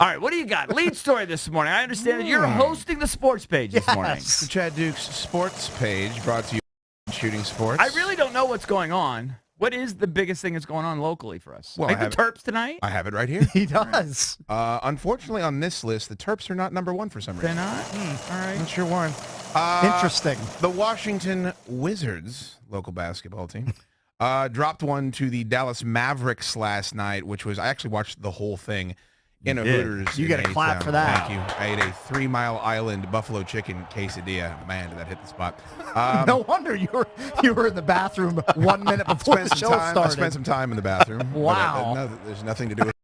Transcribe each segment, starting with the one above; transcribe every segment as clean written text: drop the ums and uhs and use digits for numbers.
All right, what do you got? Lead story this morning. I understand that you're hosting the sports page this morning. The Chad Dukes sports page brought to you by Shooting Sports. I really don't know what's going on. What is the biggest thing that's going on locally for us? Well, Like the Terps tonight? I have it right here. He does. Unfortunately, on this list, the Terps are not number one for some reason. They're not? All right. Not sure why. Interesting. The Washington Wizards, local basketball team, dropped one to the Dallas Mavericks last night, which was, I actually watched the whole thing in a Hooters. You get a clap for that. Thank you. I ate a 3 Mile Island buffalo chicken quesadilla. Man, did that hit the spot. No wonder you were in the bathroom 1 minute before the show started. I spent some time in the bathroom. Wow. There's nothing to do with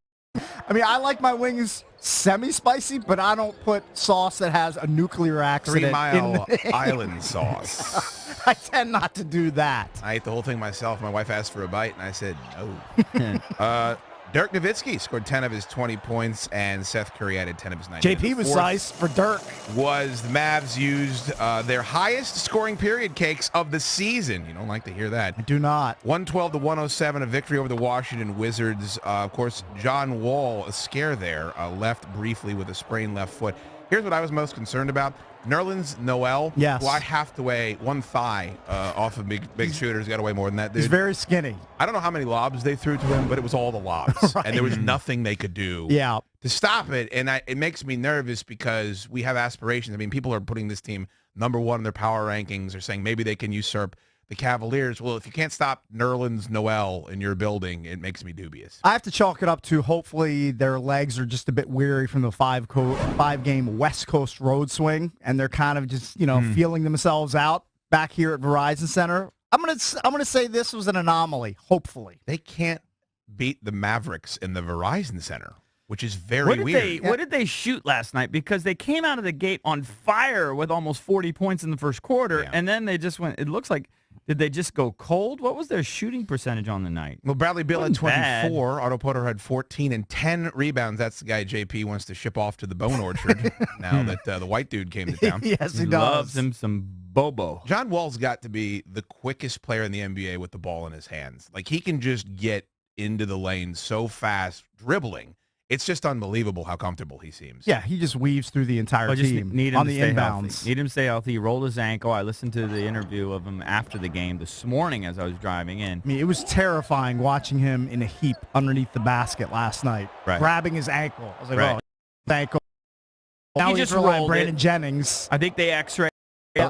I mean, I like my wings semi-spicy, but I don't put sauce that has a nucler 3 accident. Mile Island sauce. I tend not to do that. I ate the whole thing myself. My wife asked for a bite, and I said no. Dirk Nowitzki scored 10 of his 20 points, and Seth Curry added 10 of his 9. JP was nice for Dirk. The Mavs used their highest scoring period cakes of the season. You don't like to hear that. I do not. 112-107, a victory over the Washington Wizards. Of course, John Wall, a scare there, left briefly with a sprained left foot. Here's what I was most concerned about. Nerlens Noel, yes. who I have to weigh one thigh off of big shooters. Got to weigh more than that, dude. He's very skinny. I don't know how many lobs they threw to him, but it was all the lobs. Right. And there was nothing they could do to stop it. And it makes me nervous because we have aspirations. I mean, people are putting this team number one in their power rankings or saying maybe they can usurp the Cavaliers. Well, if you can't stop Nerlens Noel in your building, it makes me dubious. I have to chalk it up to hopefully their legs are just a bit weary from the five-game West Coast road swing, and they're kind of just feeling themselves out back here at Verizon Center. I'm gonna say this was an anomaly. Hopefully, they can't beat the Mavericks in the Verizon Center, which is very weird. What did they shoot last night? Because they came out of the gate on fire with almost 40 points in the first quarter, and then they just went. It looks like. Did they just go cold? What was their shooting percentage on the night? Well, Bradley Beal had 24. Bad. Otto Porter had 14 and 10 rebounds. That's the guy JP wants to ship off to the Bone Orchard now that the white dude came to town. Yes, he loves him some Bobo. John Wall's got to be the quickest player in the NBA with the ball in his hands. Like, he can just get into the lane so fast, dribbling. It's just unbelievable how comfortable he seems. Yeah, he just weaves through the entire team on the inbounds. Need him to stay healthy. He rolled his ankle. I listened to the interview of him after the game this morning as I was driving in. I mean, it was terrifying watching him in a heap underneath the basket last night, grabbing his ankle. I was like, ankle. Now he just rolled rolled Brandon Jennings. I think they x-rayed.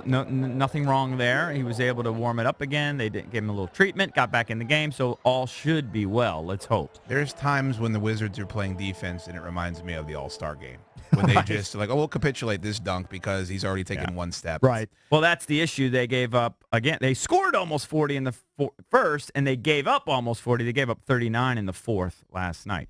Nothing wrong there. He was able to warm it up again. They gave him a little treatment, got back in the game, so all should be well. Let's hope. There's times when the Wizards are playing defense, and it reminds me of the All-Star game. When they just like, we'll capitulate this dunk because he's already taken one step. Right. Well, that's the issue. They gave up, again, they scored almost 40 in the first, and they gave up almost 40. They gave up 39 in the fourth last night.